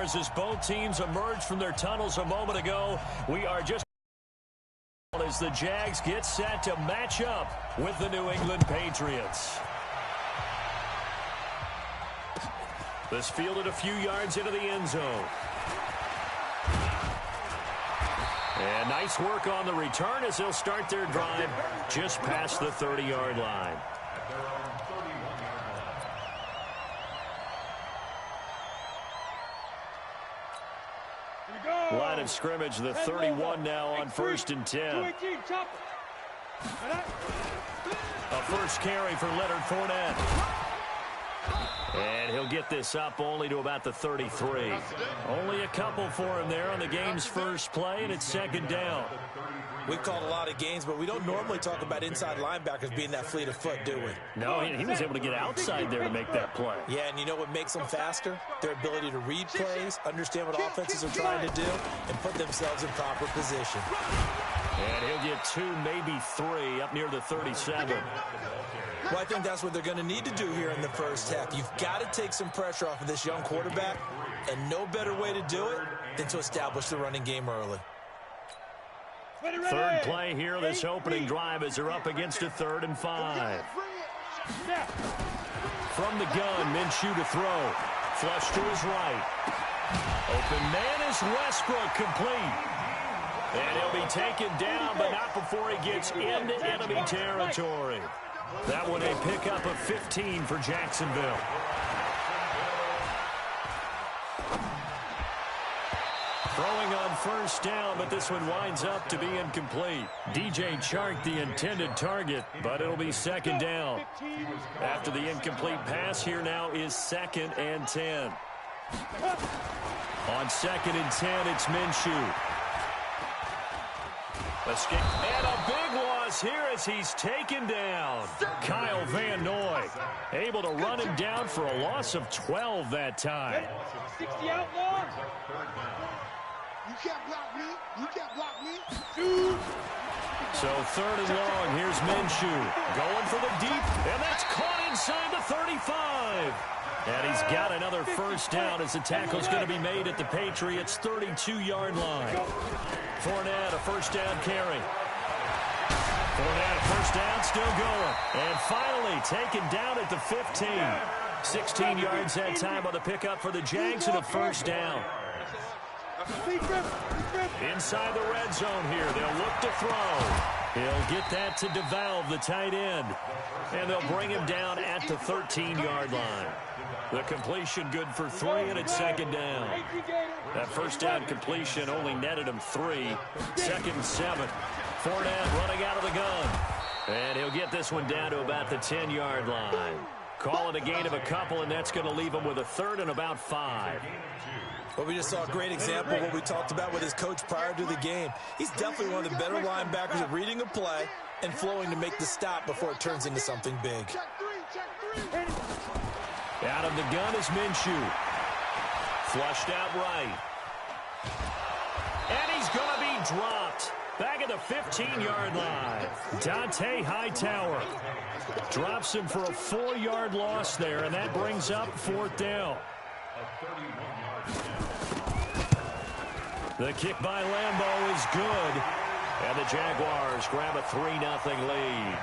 Jaguars as both teams emerge from their tunnels a moment ago. We are just as the Jags get set to match up with the New England Patriots. This fielded a few yards into the end zone. And nice work on the return as they'll start their drive just past the 30-yard line. Line of scrimmage, the 31 now on 1st and 10. A first carry for Leonard Fournette. And he'll get this up only to about the 33. Only a couple for him there on the game's first play, and it's 2nd down. We've called a lot of games, but we don't normally talk about inside linebackers being that fleet of foot, do we? No, he was able to get outside there to make that play. Yeah, and you know what makes them faster? Their ability to read plays, understand what offenses are trying to do, and put themselves in proper position. And he'll get 2, maybe 3, up near the 37. Well, I think that's what they're going to need to do here in the first half. You've got to take some pressure off of this young quarterback, and no better way to do it than to establish the running game early. Third play here, this opening drive as they're up against a 3rd and 5. From the gun, Minshew to throw. Flush to his right. Open man is Westbrook, complete. And he'll be taken down, but not before he gets into enemy territory. That one a pickup of 15 for Jacksonville. Throwing on 1st down, but this one winds up to be incomplete. DJ Chark, the intended target, but it'll be 2nd down. After the incomplete pass, here now is 2nd and 10. On 2nd and 10, it's Minshew. Escape. And a big loss here as he's taken down. Kyle Van Noy able to run him down for a loss of 12 that time. 60 outlaws. You can't block me. You can't block me. Dude. So 3rd and long. Here's Minshew going for the deep, and that's caught inside the 35. And he's got another 1st down as the tackle's going to be made at the Patriots' 32-yard line. Fournette, a 1st down carry. Fournette, 1st down, still going. And finally taken down at the 15. 16 yards that time on the pickup for the Jags and a 1st down. Inside the red zone here, they'll look to throw. He'll get that to DeValve, the tight end. And they'll bring him down at the 13-yard line. The completion good for 3, and it's 2nd down. That 1st down completion only netted him 3. 2nd and 7. Fournette running out of the gun. And he'll get this one down to about the 10-yard line. Call it a gain of a couple, and that's going to leave him with a 3rd and about 5. Well, we just saw a great example of what we talked about with his coach prior to the game. He's definitely one of the better linebackers at reading a play and flowing to make the stop before it turns into something big. Out of the gun is Minshew. Flushed out right. And he's going to be dropped. Back at the 15-yard line. Dante Hightower drops him for a 4-yard loss there, and that brings up 4th down. The kick by Lambeau is good. And the Jaguars grab a 3-0 lead.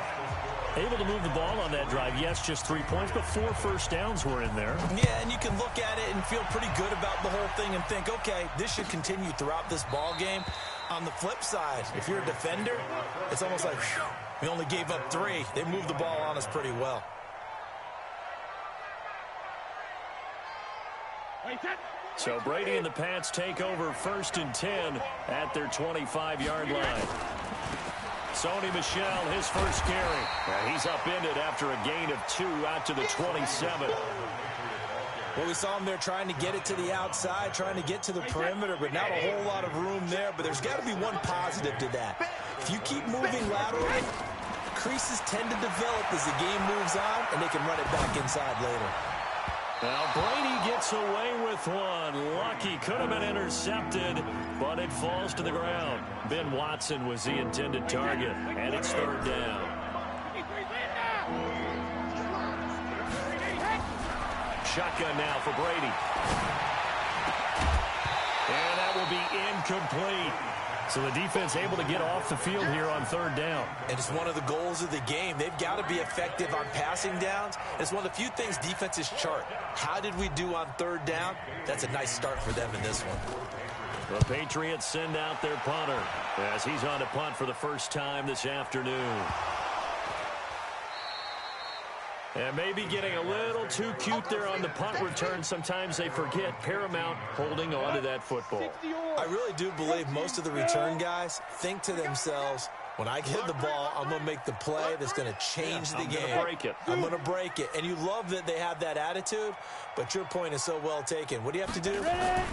Able to move the ball on that drive. Yes, just 3 points, but 4 1st downs were in there. Yeah, and you can look at it and feel pretty good about the whole thing and think, okay, this should continue throughout this ball game. On the flip side, if you're a defender, it's almost like, whew, we only gave up 3. They moved the ball on us pretty well. So Brady and the Pats take over 1st and 10 at their 25-yard line. Sony Michel, his first carry. He's upended after a gain of 2 out to the 27. Well, we saw him there trying to get it to the outside, trying to get to the perimeter, but not a whole lot of room there. But there's got to be one positive to that. If you keep moving laterally, creases tend to develop as the game moves on, and they can run it back inside later. Now Brady gets away with one. Lucky, could have been intercepted, but it falls to the ground. Ben Watson was the intended target, and it's 3rd down. Shotgun now for Brady. incomplete. So the defense able to get off the field here on third down. And it's one of the goals of the game. They've got to be effective on passing downs. It's one of the few things defenses chart. How did we do on third down? That's a nice start for them in this one. The Patriots send out their punter as he's on to punt for the first time this afternoon. And maybe getting a little too cute there on the punt return. Sometimes they forget paramount holding on to that football. I really do believe most of the return guys think to themselves, when I get the ball, I'm going to make the play that's going to change the game. I'm going to break it. I'm going to break it. And you love that they have that attitude, but your point is so well taken. What do you have to do?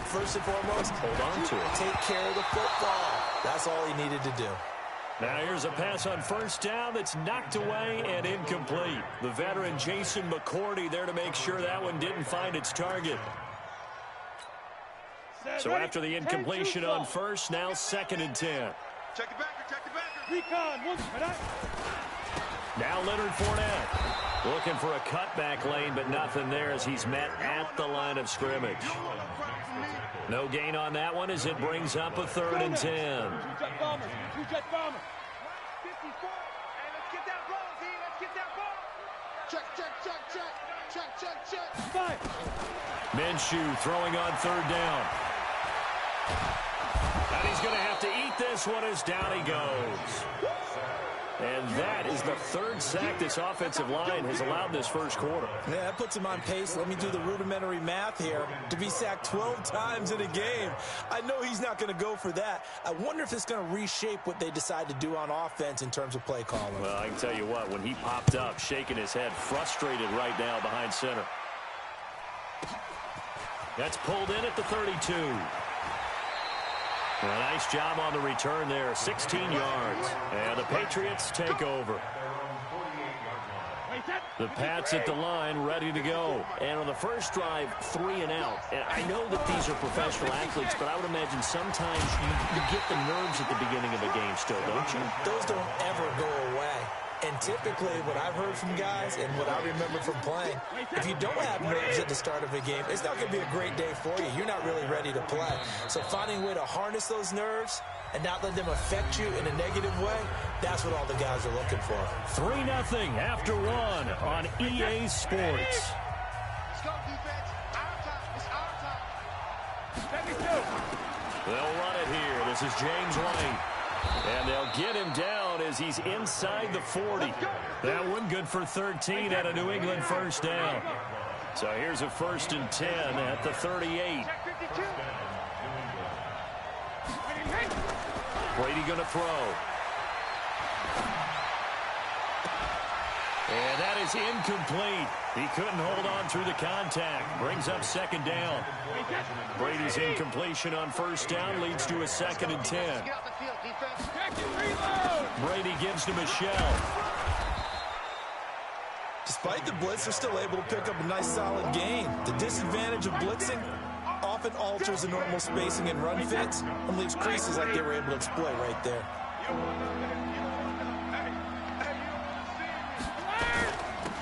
First and foremost, hold on to it. Take care of the football. That's all he needed to do. Now here's a pass on first down that's knocked away and incomplete. The veteran Jason McCourty there to make sure that one didn't find its target. So after the incompletion on first, now 2nd and 10. Check the backer, check the backer. Now Leonard Fournette looking for a cutback lane, but nothing there as he's met at the line of scrimmage. No gain on that one as it brings up a 3rd and 10. Check. Minshew throwing on 3rd down. And he's going to have to eat this one as down he goes. And that is the 3rd sack this offensive line has allowed this first quarter. Yeah, that puts him on pace. Let me do the rudimentary math here. To be sacked 12 times in a game. I know he's not going to go for that. I wonder if it's going to reshape what they decide to do on offense in terms of play calling. Well, I can tell you what, when he popped up, shaking his head, frustrated right now behind center. That's pulled in at the 32. A nice job on the return there, 16 yards. And the Patriots take over. The Pats at the line, ready to go. And on the first drive, 3 and out. And I know that these are professional athletes, but I would imagine sometimes you get the nerves at the beginning of a game still, don't you? Those don't ever go away. And typically, what I've heard from guys and what I remember from playing, if you don't have nerves at the start of a game, it's not going to be a great day for you. You're not really ready to play. So finding a way to harness those nerves and not let them affect you in a negative way, that's what all the guys are looking for. 3-0 after 1 on EA Sports. Let's go, defense. Our time. It's our time. They'll run it here. This is James White. And they'll get him down as he's inside the 40. That one good for 13 at a New England first down. So here's a 1st and 10 at the 38. Brady going to throw. And that is incomplete. He couldn't hold on through the contact. Brings up 2nd down. Brady's incompletion on first down leads to a 2nd and 10. Brady gives to Michelle. Despite the blitz, they're still able to pick up a nice solid gain. The disadvantage of blitzing often alters the normal spacing and run fits and leaves creases like they were able to exploit right there.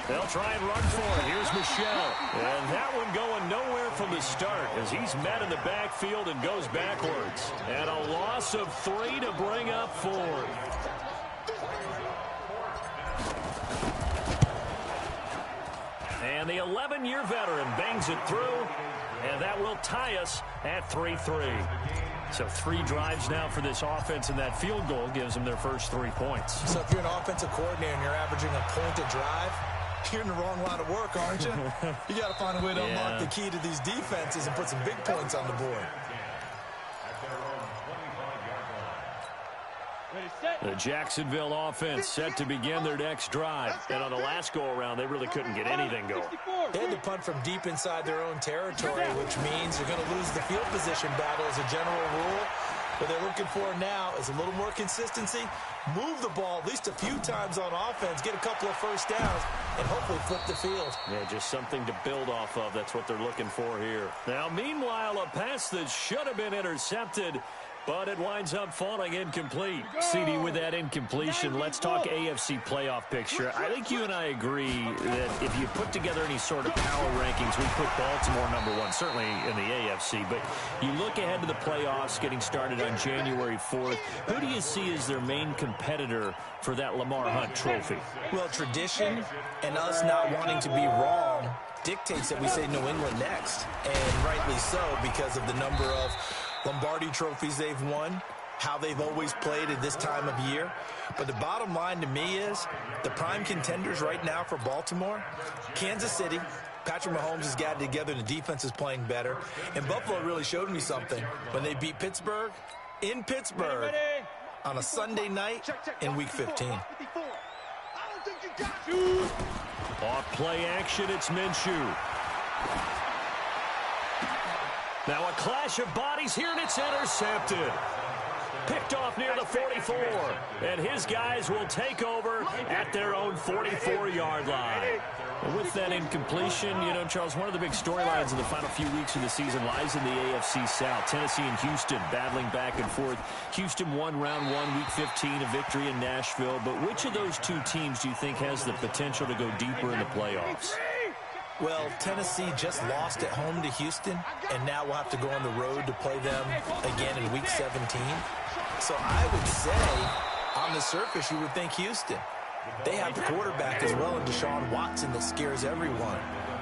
They'll try and run for it. Here's Michelle. And that one going nowhere from the start as he's met in the backfield and goes backwards. And a loss of 3 to bring up 4. And the 11-year veteran bangs it through. And that will tie us at 3-3. So 3 drives now for this offense, and that field goal gives them their first 3 points. So if you're an offensive coordinator and you're averaging a point a drive, you're in the wrong line of work, aren't you? You got to find a way to unlock the key to these defenses and put some big points on the board. The Jacksonville offense set to begin their next drive. And on the last go-around, they really couldn't get anything going. They had to punt from deep inside their own territory, which means you're going to lose the field position battle as a general rule. What they're looking for now is a little more consistency, move the ball at least a few times on offense, get a couple of first downs, and hopefully flip the field. Yeah, just something to build off of. That's what they're looking for here. Now, meanwhile, a pass that should have been intercepted But it winds up falling incomplete. CD, with that incompletion, let's talk AFC playoff picture. I think you and I agree that if you put together any sort of power rankings, we put Baltimore #1, certainly in the AFC. But you look ahead to the playoffs getting started on January 4th. Who do you see as their main competitor for that Lamar Hunt trophy? Well, tradition and us not wanting to be wrong dictates that we say New England next. And rightly so, because of the number of Lombardi trophies they've won, how they've always played at this time of year. But the bottom line to me is the prime contenders right now for Baltimore, Kansas City. Patrick Mahomes has got it together, and the defense is playing better. And Buffalo really showed me something when they beat Pittsburgh in Pittsburgh on a Sunday night in Week 15. Off play action, it's Minshew. Now a clash of bodies here, and it's intercepted. Picked off near the 44. And his guys will take over at their own 44-yard line. And with that incompletion, you know, Charles, one of the big storylines in the final few weeks of the season lies in the AFC South. Tennessee and Houston battling back and forth. Houston won round 1, Week 15, a victory in Nashville. But which of those two teams do you think has the potential to go deeper in the playoffs? Well, Tennessee just lost at home to Houston, and now we'll have to go on the road to play them again in Week 17. So I would say, on the surface, you would think Houston. They have the quarterback as well in Deshaun Watson that scares everyone.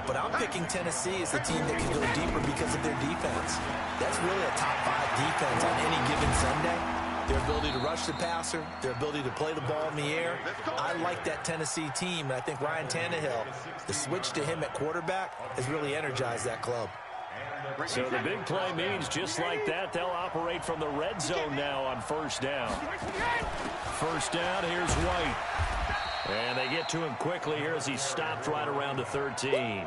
But I'm picking Tennessee as the team that can go deeper because of their defense. That's really a top 5 defense on any given Sunday. Their ability to rush the passer, their ability to play the ball in the air. I like that Tennessee team, and I think Ryan Tannehill, the switch to him at quarterback, has really energized that club. So the big play means just like that, they'll operate from the red zone now on first down. First down, here's White. And they get to him quickly here as he stopped right around the 13.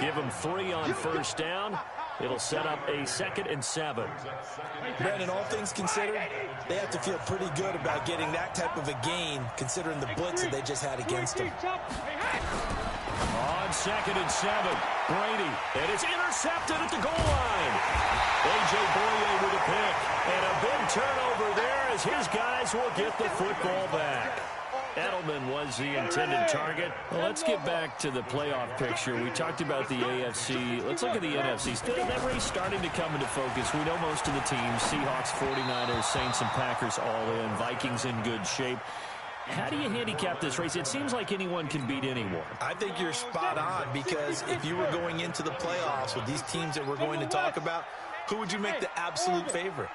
Give him 3 on first down. It'll set up a 2nd and 7. Brandon, all things considered, they have to feel pretty good about getting that type of a gain, considering the blitz that they just had against them. On 2nd and 7, Brady, and it's intercepted at the goal line. A.J. Boye with a pick, and a big turnover there as his guys will get the football back. Edelman was the intended target. Well, let's get back to the playoff picture. We talked about the AFC. Let's look at the NFC. That race starting to come into focus. We know most of the teams, Seahawks, 49ers, Saints, and Packers all in. Vikings in good shape. How do you handicap this race? It seems like anyone can beat anyone. I think you're spot on, because if you were going into the playoffs with these teams that we're going to talk about, who would you make the absolute favorite?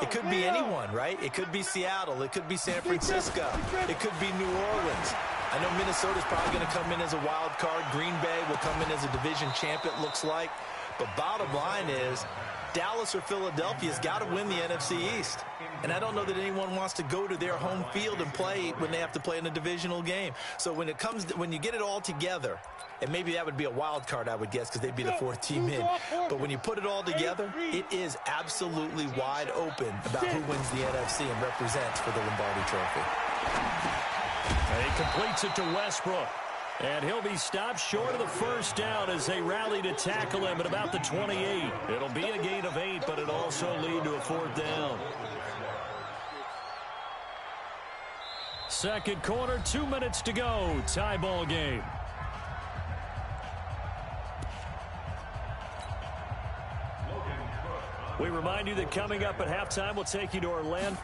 It could be anyone, right? It could be Seattle. It could be San Francisco. It could be New Orleans. I know Minnesota's probably going to come in as a wild card. Green Bay will come in as a division champ, it looks like. But bottom line is, Dallas or Philadelphia's got to win the NFC East. And I don't know that anyone wants to go to their home field and play when they have to play in a divisional game. So when you get it all together, and maybe that would be a wild card, I would guess, because they'd be the 4th team in. But when you put it all together, it is absolutely wide open about who wins the NFC and represents for the Lombardi Trophy. He completes it to Westbrook. And he'll be stopped short of the first down as they rally to tackle him at about the 28. It'll be a gain of 8, but it'll also lead to a 4th down. Second quarter, 2 minutes to go. Tie ball game. We remind you that coming up at halftime, we'll take you to Orlando.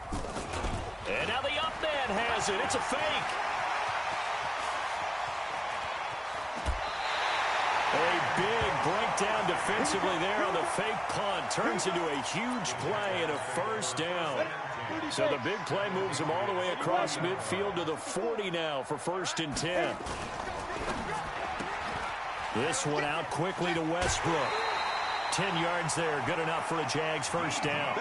And now the up man has it. It's a fake. A big breakdown defensively there on the fake punt. Turns into a huge play and a first down. So the big play moves him all the way across midfield to the 40 now for 1st and 10. This one out quickly to Westbrook. 10 yards there, good enough for a Jags first down.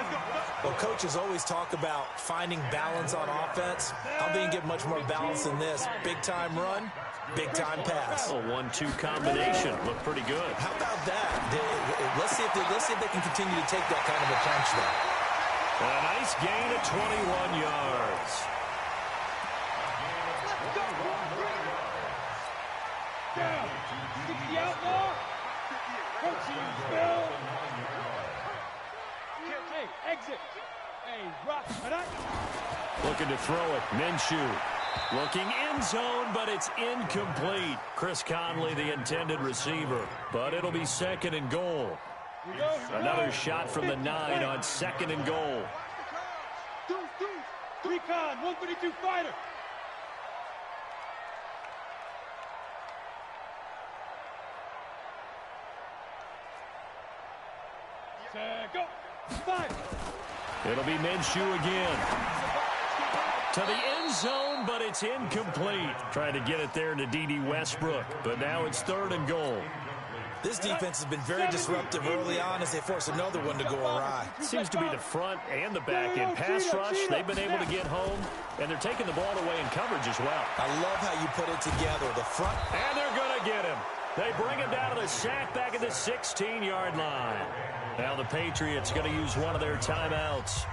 Well, coaches always talk about finding balance on offense. I don't think you get much more balance than this. Big-time run, big-time pass. A 1-2 combination. Looked pretty good. How about that? Let's see if they can continue to take that kind of a punch there. A nice gain of 21 yards. Hey, exit. Looking to throw it. Minshew. Looking end zone, but it's incomplete. Chris Conley, the intended receiver. But it'll be 2nd and goal. Another shot from the 9 on 2nd and goal. Recon, 132 fighter. Go. Fight. It'll be Minshew again. To the end zone, but it's incomplete. Trying to get it there to D.D. Westbrook, but now it's 3rd and goal. This defense has been very disruptive early on as they force another one to go awry. Seems to be the front and the back end. Pass rush, they've been able to get home, and they're taking the ball away in coverage as well. I love how you put it together. The front. And they're going to get him. They bring him down to the sack back at the 16-yard line. Now the Patriots going to use one of their timeouts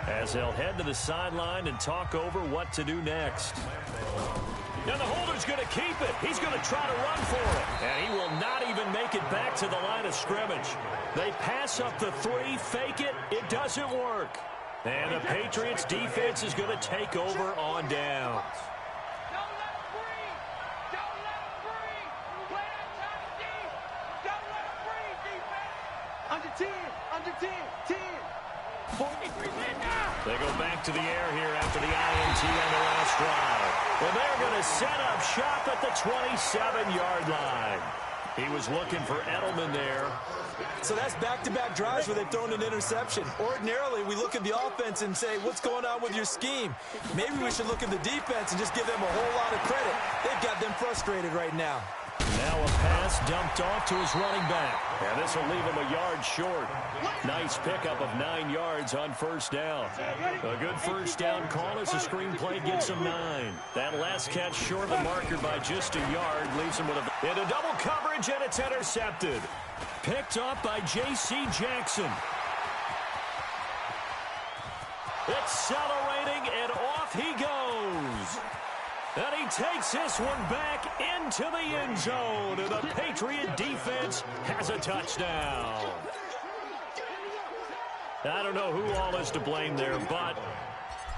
as they'll head to the sideline and talk over what to do next. Now the holder's going to keep it. He's going to try to run for it. And he will not even make it back to the line of scrimmage. They pass up the 3, fake it. It doesn't work. And the Patriots defense is going to take over on downs. Under 10, 10. They go back to the air here after the INT on the last drive. Well, they're going to set up shop at the 27-yard line. He was looking for Edelman there. So that's back-to-back drives where they've thrown an interception. Ordinarily, we look at the offense and say, what's going on with your scheme? Maybe we should look at the defense and just give them a whole lot of credit. They've got them frustrated right now. Now a pass dumped off to his running back. And this will leave him a yard short. Nice pickup of 9 yards on 1st down. A good 1st down call as the screenplay gets him 9. That last catch short of the marker by just a yard leaves him with into double coverage, and it's intercepted. Picked up by J.C. Jackson. Accelerating, and off he goes. And he takes this one back into the end zone. And the Patriot defense has a touchdown. I don't know who all is to blame there, but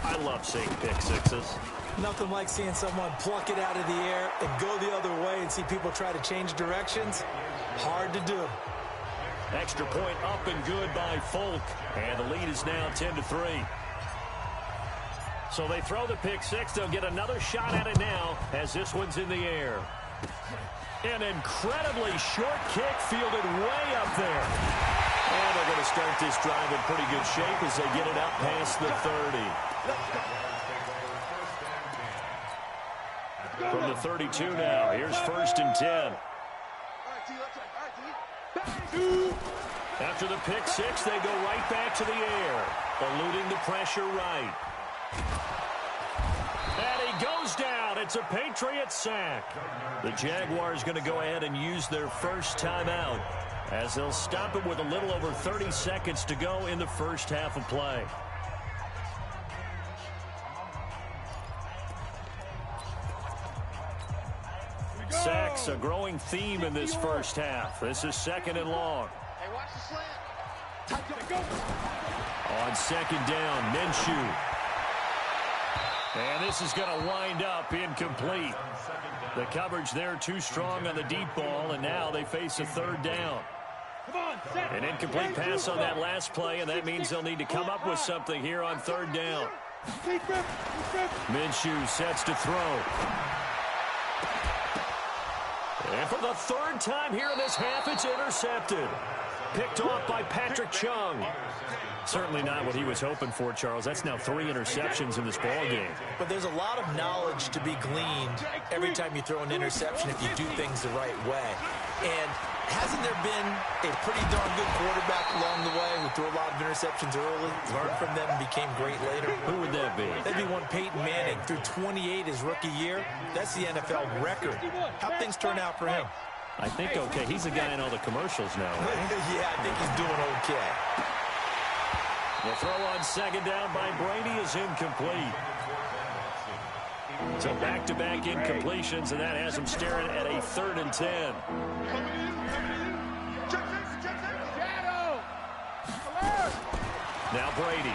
I love seeing pick sixes. Nothing like seeing someone pluck it out of the air and go the other way and see people try to change directions. Hard to do. Extra point up and good by Folk. And the lead is now 10-3. So they throw the pick six. They'll get another shot at it now as this one's in the air. An incredibly short kick fielded way up there. And they're going to start this drive in pretty good shape as they get it up past the 30. From the 32 now, here's 1st and 10. After the pick six, they go right back to the air, eluding the pressure right. And he goes down. It's a Patriot sack. The Jaguars going to go ahead and use their first timeout as they'll stop it with a little over 30 seconds to go in the first half of play. Sacks, a growing theme in this first half. This is 2nd and long. Hey, watch the slant. On 2nd down, Minshew. And this is going to wind up incomplete. The coverage there too strong on the deep ball, and now they face a 3rd down. An incomplete pass on that last play, and that means they'll need to come up with something here on 3rd down. Minshew sets to throw. And for the 3rd time here in this half, it's intercepted. Picked off by Patrick Chung. Certainly not what he was hoping for, Charles. That's now 3 interceptions in this ball game. But there's a lot of knowledge to be gleaned every time you throw an interception if you do things the right way. And hasn't there been a pretty darn good quarterback along the way who threw a lot of interceptions early, learned from them, and became great later? Who would that be? That'd be one Peyton Manning. Threw 28 his rookie year. That's the NFL record. How'd things turn out for him? I think okay. He's a guy in all the commercials now, right? Yeah, I think he's doing okay. The throw on 2nd down by Brady is incomplete. So back-to-back incompletions, and that has him staring at a 3rd and 10. Now Brady.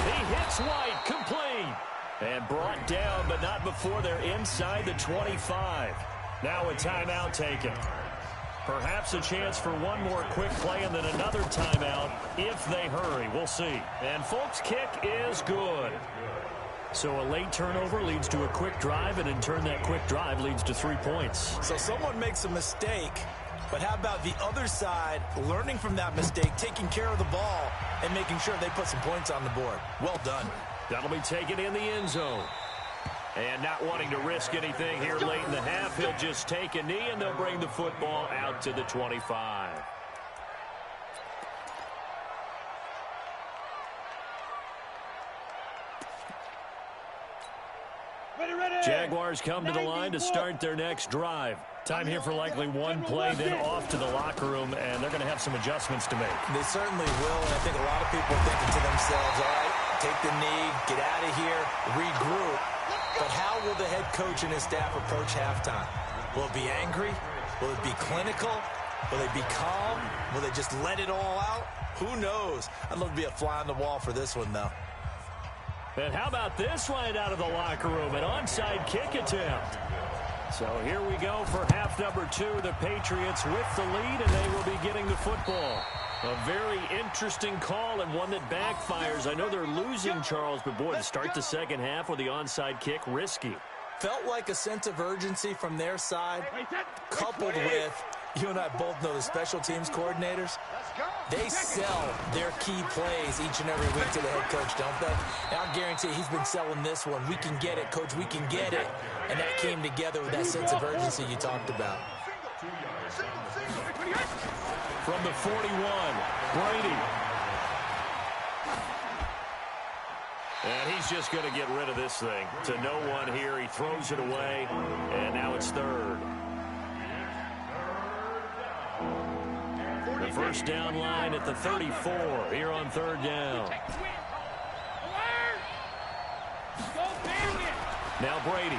He hits White, complete. And brought down, but not before they're inside the 25. Now a timeout taken. Perhaps a chance for one more quick play and then another timeout if they hurry. We'll see. And folks, kick is good. So a late turnover leads to a quick drive, and in turn that quick drive leads to 3 points. So someone makes a mistake, but how about the other side learning from that mistake, taking care of the ball, and making sure they put some points on the board? Well done. That'll be taken in the end zone. And not wanting to risk anything here late in the half, he'll just take a knee, and they'll bring the football out to the 25. Jaguars come to the line to start their next drive. Time here for likely one play, then off to the locker room, and they're going to have some adjustments to make. They certainly will, and I think a lot of people are thinking to themselves, all right, take the knee, get out of here, regroup. But how will the head coach and his staff approach halftime? Will it be angry? Will it be clinical? Will they be calm? Will they just let it all out? Who knows? I'd love to be a fly on the wall for this one, though. And how about this right out of the locker room? An onside kick attempt. So here we go for half number 2. The Patriots with the lead, and they will be getting the football. A very interesting call and one that backfires. I know they're losing, Charles, but boy, to start the second half with the onside kick, risky. Felt like a sense of urgency from their side, coupled with, you and I both know the special teams coordinators, they sell their key plays each and every week to the head coach, don't they? And I guarantee he's been selling this one. We can get it, coach, we can get it. And that came together with that sense of urgency you talked about. From the 41, Brady. And he's just going to get rid of this thing. To no one here. He throws it away, and now it's third. The first down line at the 34 here on third down. Now Brady.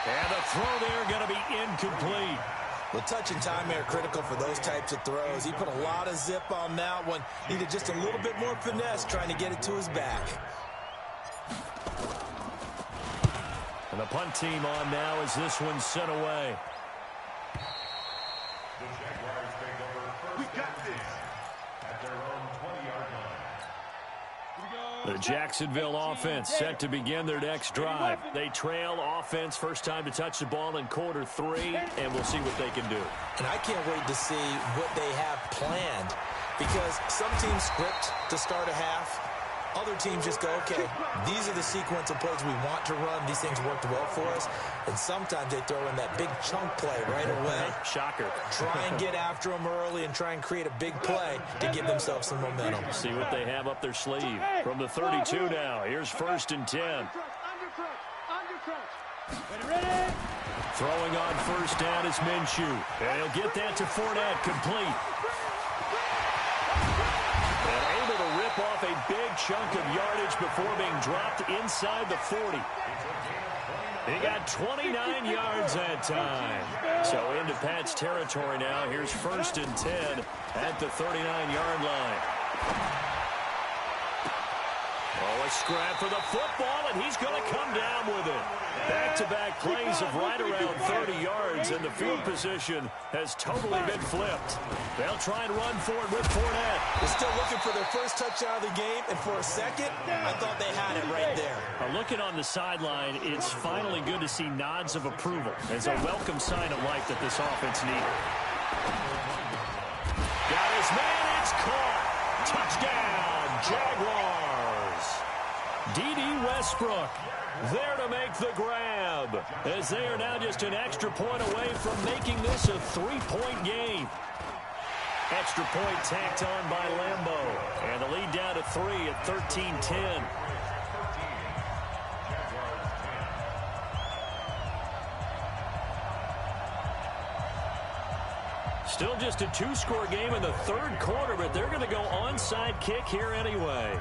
And the throw there going to be incomplete. Well, touch and time are critical for those types of throws. He put a lot of zip on that one. Needed just a little bit more finesse trying to get it to his back. And the punt team on now as this one's sent away. We got this. At their own 20-yard line. The Jacksonville offense set to begin their next drive. They trail offense, first time to touch the ball in quarter 3, and we'll see what they can do. And I can't wait to see what they have planned, because some teams script to start a half. Other teams just go, okay, these are the sequence of plays we want to run. These things worked well for us. And sometimes they throw in that big chunk play right away. Shocker. Try and get after them early and try and create a big play to give themselves some momentum. See what they have up their sleeve. From the 32 now, here's first and 10. Throwing on first down is Minshew. And he'll get that to Fournette, complete. And able to rip off a big chunk of yardage before being dropped inside the 40. He got 29 yards that time. So into Pat's territory now. Here's first and 10 at the 39-yard line. Oh, a scrap for the football, and he's going to come down with it. Back-to-back plays of right around 30 yards, and the field position has totally been flipped. They'll try and run for it with Fournette. They're still looking for their first touchdown of the game, and for a second, I thought they had it right there. Looking on the sideline, it's finally good to see nods of approval. It's a welcome sign of life that this offense needed. Got his man, it's caught. Touchdown, Jaguars. D.D. Westbrook there to make the grab, as they are now just an extra point away from making this a 3-point game. Extra point tacked on by Lambeau, and the lead down to 3 at 13-10. Still just a 2-score game in the third quarter, but they're going to go onside kick here anyway.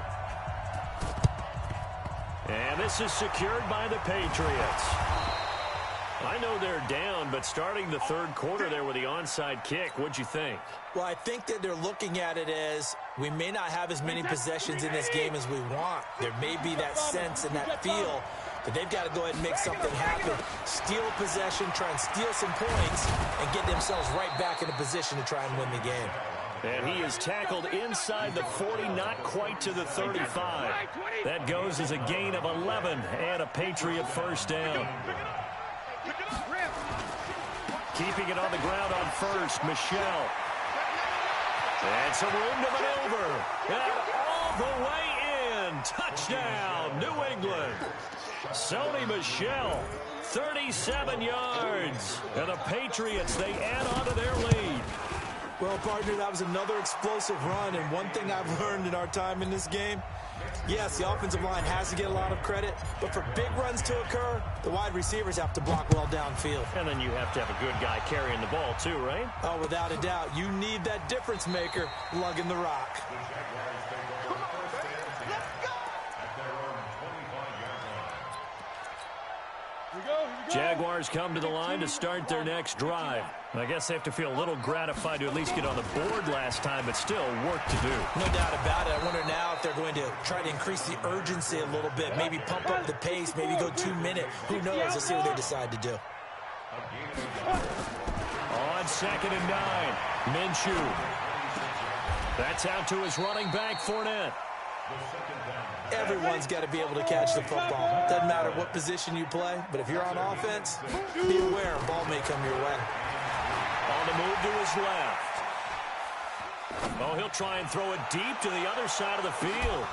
And this is secured by the Patriots. I know they're down, but starting the third quarter there with the onside kick, what'd you think? Well, I think that they're looking at it as we may not have as many possessions in this game as we want. There may be that sense and that feel that they've got to go ahead and make something happen, steal a possession, try and steal some points, and get themselves right back in a position to try and win the game. And he is tackled inside the 40, not quite to the 35. That goes as a gain of 11 and a Patriot first down. Keeping it on the ground on first, Michel. And some room to maneuver. And all the way in. Touchdown, New England. Sony Michel, 37 yards. And the Patriots, they add on to their lead. Well, partner, that was another explosive run, and one thing I've learned in our time in this game, yes, the offensive line has to get a lot of credit, but for big runs to occur, the wide receivers have to block well downfield. And then you have to have a good guy carrying the ball too, right? Oh, without a doubt. You need that difference maker lugging the rock. Jaguars come to the line to start their next drive. I guess they have to feel a little gratified to at least get on the board last time, but still work to do. No doubt about it. I wonder now if they're going to try to increase the urgency a little bit, maybe pump up the pace, maybe go 2 minute. Who knows? Let's see what they decide to do. On 2nd and 9, Minshew. That's out to his running back, Fournette. Everyone's got to be able to catch the football. Doesn't matter what position you play, but if you're on offense, be aware a ball may come your way. On the move to his left. Oh, he'll try and throw it deep to the other side of the field.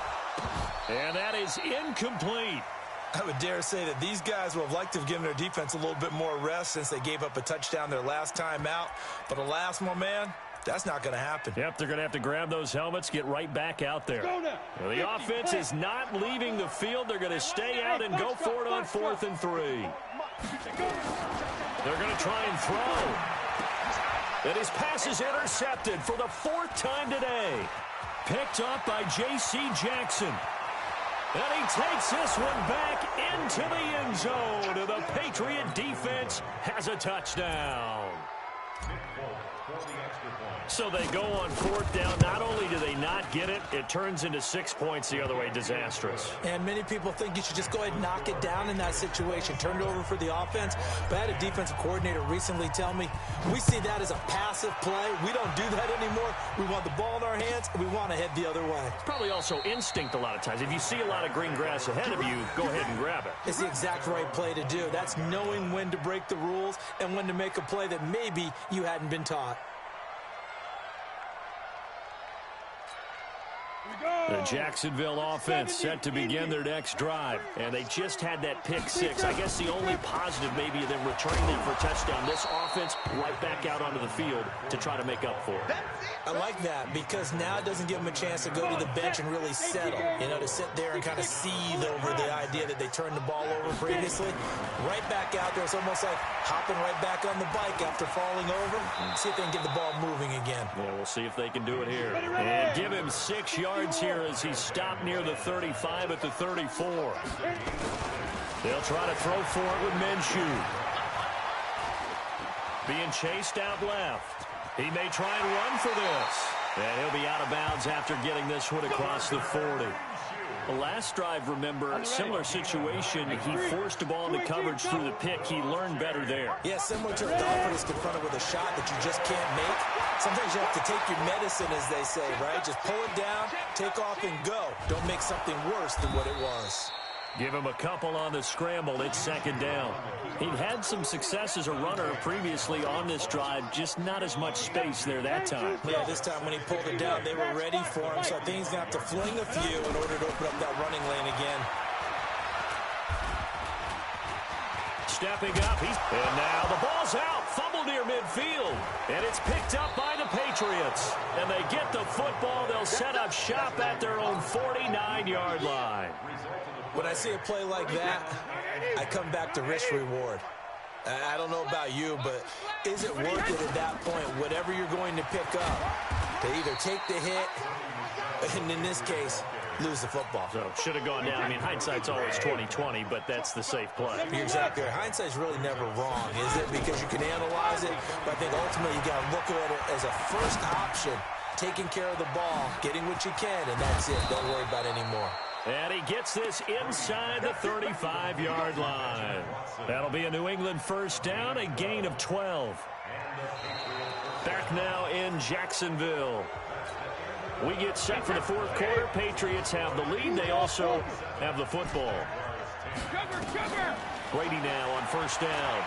And that is incomplete. I would dare say that these guys would have liked to have given their defense a little bit more rest since they gave up a touchdown their last time out. But alas, my man, that's not going to happen. Yep, they're going to have to grab those helmets, get right back out there. Well, the offense is not leaving the field. They're going to stay out and go for it on 4th and 3. They're going to try and throw. And his pass is intercepted for the 4th time today. Picked up by J.C. Jackson. And he takes this one back into the end zone. And the Patriot defense has a touchdown. So they go on 4th down. Not only do they not get it, it turns into 6 points the other way. Disastrous. And many people think you should just go ahead and knock it down in that situation. Turn it over for the offense. But I had a defensive coordinator recently tell me, we see that as a passive play. We don't do that anymore. We want the ball in our hands, and we want to head the other way. It's probably also instinct a lot of times. If you see a lot of green grass ahead of you, go ahead and grab it. It's the exact right play to do. That's knowing when to break the rules and when to make a play that maybe you hadn't been taught. The Jacksonville offense set to begin their next drive. And they just had that pick 6. I guess the only positive maybe of them returning them for a touchdown. This offense right back out onto the field to try to make up for it. I like that because now it doesn't give them a chance to go to the bench and really settle. You know, to sit there and kind of seethe over the idea that they turned the ball over previously. Right back out there. It's almost like hopping right back on the bike after falling over. See if they can get the ball moving again. Yeah, we'll see if they can do it here. And give him 6 yards here as he stopped near the 35 at the 34. They'll try to throw for it with Minshew. Being chased out left. He may try and run for this. And he'll be out of bounds after getting this one across the 40. The last drive, remember, similar situation. He forced the ball into coverage through the pick. He learned better there. Yeah, similar to a golfer that's confronted with a shot that you just can't make. Sometimes you have to take your medicine, as they say, right? Just pull it down, take off, and go. Don't make something worse than what it was. Give him a couple on the scramble. It's 2nd down. He'd had some success as a runner previously on this drive, just not as much space there that time. Yeah, this time when he pulled it down, they were ready for him, so I think he's going to have to fling a few in order to open up that running lane again. Stepping up, and now the ball's out, fumble near midfield, and it's picked up by the Patriots. And they get the football, they'll set up shop at their own 49-yard line. When I see a play like that, I come back to risk-reward. I don't know about you, but is it worth it at that point, whatever you're going to pick up, to either take the hit, and in this case, lose the football. So should have gone down. I mean, hindsight's always 20/20, but that's the safe play. You're exactly right. Hindsight's really never wrong, is it? Because you can analyze it, but I think ultimately you got to look at it as a first option, taking care of the ball, getting what you can, and that's it. Don't worry about it anymore. And he gets this inside the 35-yard line. That'll be a New England first down, a gain of 12. Back now in Jacksonville. We get set for the fourth quarter. Patriots have the lead. They also have the football. Brady now on first down.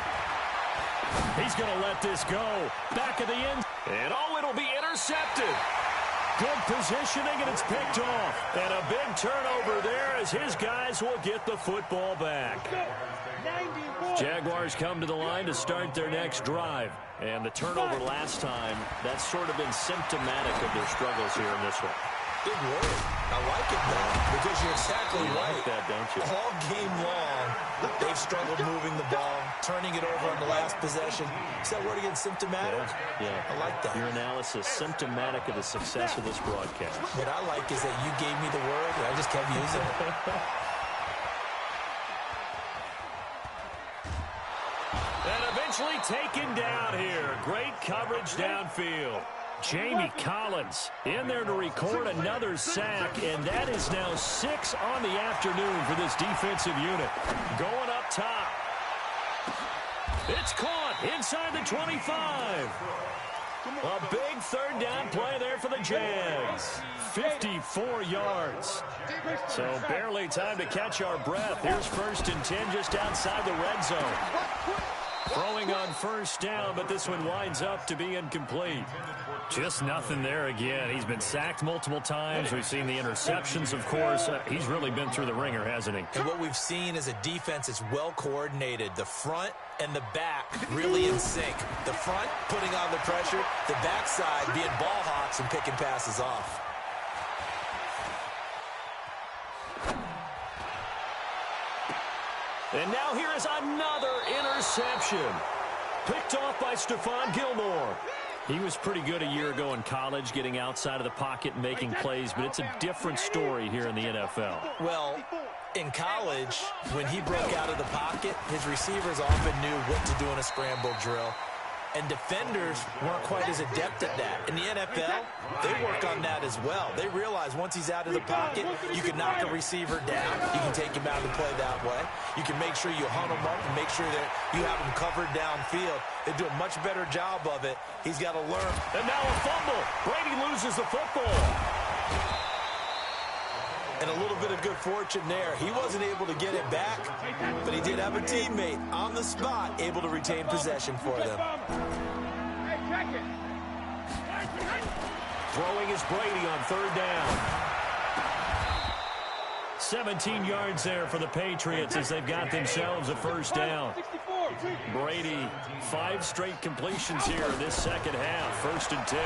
He's going to let this go. Back of the end. And it'll be intercepted. Good positioning, and it's picked off. And a big turnover there as his guys will get the football back. Jaguars come to the line to start their next drive. And the turnover last time, that's sort of been symptomatic of their struggles here in this one. Big word. I like it, though, because you're exactly right. Like that, don't you? All game long, they've struggled moving the ball, turning it over on the last possession. Is that word again, symptomatic? Yeah. I like that. Your analysis, symptomatic of the success of this broadcast. What I like is that you gave me the word, and I just kept using it. And eventually taken down here. Great coverage downfield. Jamie Collins in there to record another sack, and that is now 6 on the afternoon for this defensive unit. Going up top. It's caught inside the 25. A big third down play there for the Jags. 54 yards. So barely time to catch our breath. Here's 1st and 10 just outside the red zone. Throwing on first down, but this one winds up to be incomplete. Just nothing there again. He's been sacked multiple times. We've seen the interceptions, of course. He's really been through the ringer, hasn't he? And what we've seen is a defense that's well coordinated. The front and the back really in sync. The front putting on the pressure, the backside being ball hawks and picking passes off. And now here is another interception. Picked off by Stephon Gilmore. He was pretty good a year ago in college, getting outside of the pocket and making plays, but it's a different story here in the NFL. Well, in college, when he broke out of the pocket, his receivers often knew what to do in a scramble drill. And defenders weren't quite as adept at that. In the NFL, they work on that as well. They realize once he's out of the pocket, you can knock a receiver down. You can take him out and play that way. You can make sure you hunt him up and make sure that you have him covered downfield. They do a much better job of it. He's got to learn. And now a fumble. Brady loses the football. And a little bit of good fortune there. He wasn't able to get it back, but he did have a teammate on the spot able to retain possession for them. Throwing is Brady on third down. 17 yards there for the Patriots as they've got themselves a first down. Brady, 5 straight completions here in this second half. 1st and 10.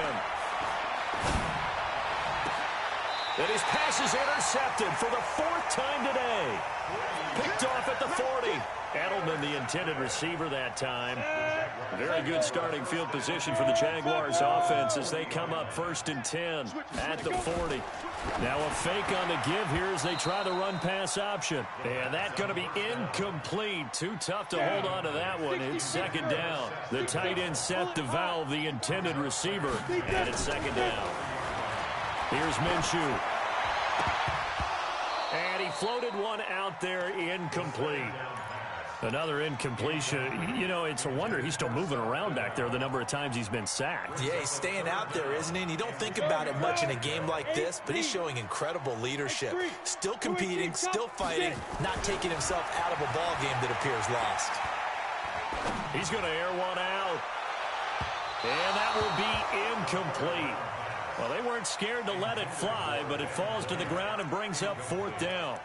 And his pass is intercepted for the 4th time today. Picked off at the 40. Edelman, the intended receiver that time. Very good starting field position for the Jaguars offense as they come up 1st and 10 at the 40. Now a fake on the give here as they try the run-pass option. And that's going to be incomplete. Too tough to hold on to that one. It's 2nd down. The tight end Seth DeValve, the intended receiver. And it's 2nd down. Here's Minshew. And he floated one out there incomplete. Another incompletion. You know, it's a wonder he's still moving around back there the number of times he's been sacked. Yeah, he's staying out there, isn't he? And you don't think about it much in a game like this, but he's showing incredible leadership. Still competing, still fighting, not taking himself out of a ball game that appears lost. He's going to air one out. And that will be incomplete. Well, they weren't scared to let it fly, but it falls to the ground and brings up 4th down.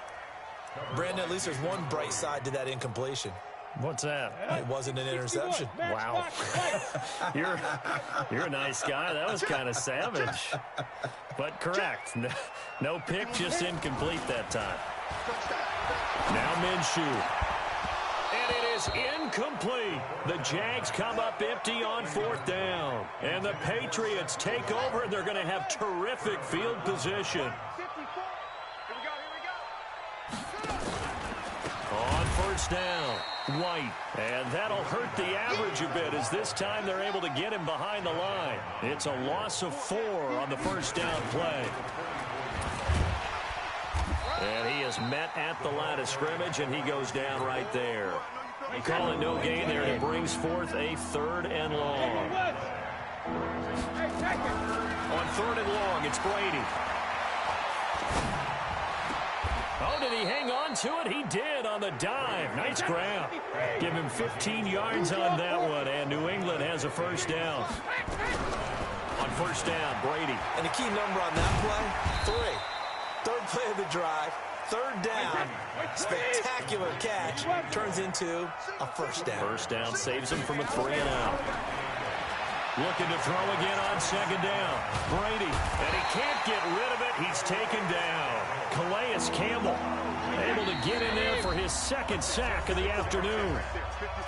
Brandon, at least there's one bright side to that incompletion. What's that? It wasn't an interception. Wow. You're a nice guy. That was kind of savage. But correct. No pick, just incomplete that time. Now Minshew. And it is incomplete. The Jags come up empty on 4th down. And the Patriots take over, and they're going to have terrific field position. first down. White. And that'll hurt the average a bit as this time they're able to get him behind the line. It's a loss of 4 on the first down play. And he is met at the line of scrimmage, and he goes down right there. They call it no gain there, and it brings forth a 3rd and long. On 3rd and long, it's Brady. Oh, did he hang on to it? He did on the dive. Nice grab. Give him 15 yards on that one, and New England has a first down. On first down, Brady. And the key number on that play, 3. 3rd play of the drive, 3rd down, spectacular catch, turns into a first down. First down saves him from a 3 and out. Looking to throw again on 2nd down. Brady, and he can't get rid of it. He's taken down. Calais Campbell able to get in there for his 2nd sack of the afternoon.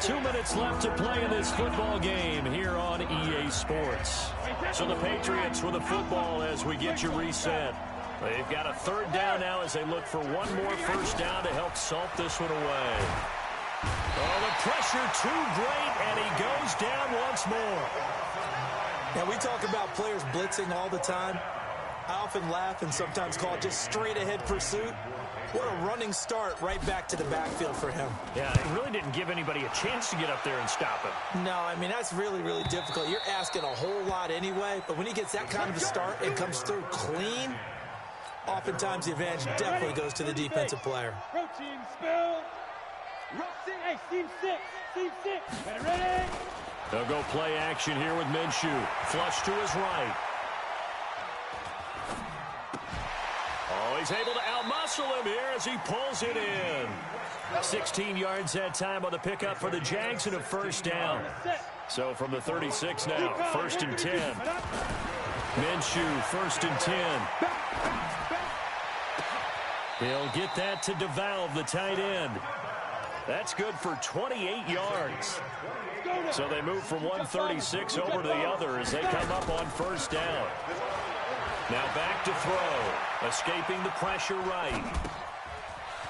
2 minutes left to play in this football game here on EA Sports. So the Patriots with the football as we get you reset. They've got a 3rd down now as they look for one more first down to help salt this one away. Oh, the pressure too great, and he goes down once more. Now, we talk about players blitzing all the time. I often laugh and sometimes call it just straight-ahead pursuit. What a running start right back to the backfield for him. Yeah, it really didn't give anybody a chance to get up there and stop him. No, I mean, that's really, really difficult. You're asking a whole lot anyway, but when he gets that kind of a start and comes through clean, oftentimes the advantage definitely goes to the defensive player. Protein spill. Hey, Team 6. Team 6. Get ready. They'll go play action here with Minshew. Flush to his right. Oh, he's able to outmuscle him here as he pulls it in. 16 yards that time on the pickup for the Jags and a first down. So from the 36 now, 1st and 10. Minshew, 1st and 10. He'll get that to DeValve, the tight end. That's good for 28 yards. So they move from 136 over to the other as they come up on first down. Now back to throw. Escaping the pressure right.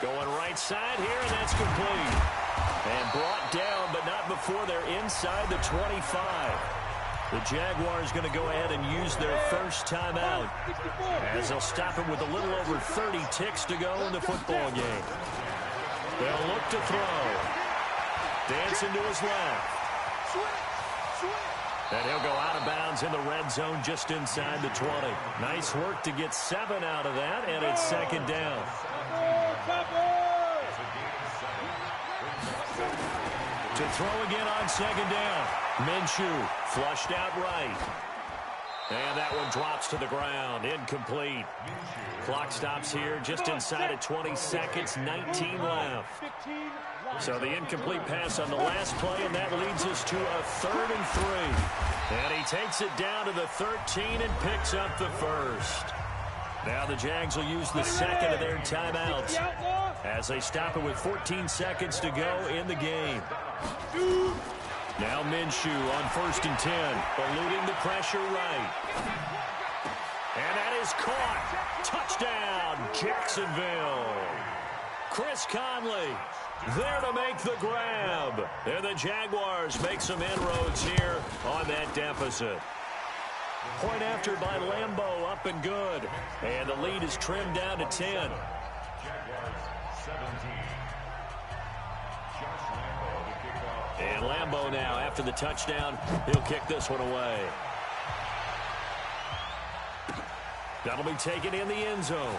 Going right side here, and that's complete. And brought down, but not before they're inside the 25. The Jaguars going to go ahead and use their first timeout as they'll stop him with a little over 30 ticks to go in the football game. They'll look to throw. Dancing to his left. And he'll go out of bounds in the red zone just inside the 20. Nice work to get 7 out of that, and it's 2nd down. To throw again on 2nd down. Minshew flushed out right. And that one drops to the ground. Incomplete. Clock stops here just inside of 20 seconds. 19 left. So the incomplete pass on the last play, and that leads us to a 3rd and 3. And he takes it down to the 13 and picks up the first. Now the Jags will use the 2nd of their timeouts as they stop it with 14 seconds to go in the game. Now Minshew on 1st and 10, eluding the pressure right. And that is caught. Touchdown, Jacksonville. Chris Conley there to make the grab. And the Jaguars make some inroads here on that deficit. Point after by Lambeau, up and good. And the lead is trimmed down to 10. And Lambeau now, after the touchdown, he'll kick this one away. That'll be taken in the end zone.